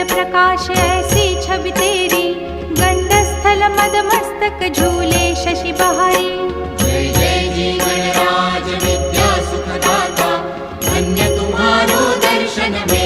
प्रकाश ऐसी छवि तेरी, गंडस्थल मद मस्तक झूले शशि बहारी। जय जय जी गणराज विद्या सुखदाता, धन्य तुम्हारो दर्शन में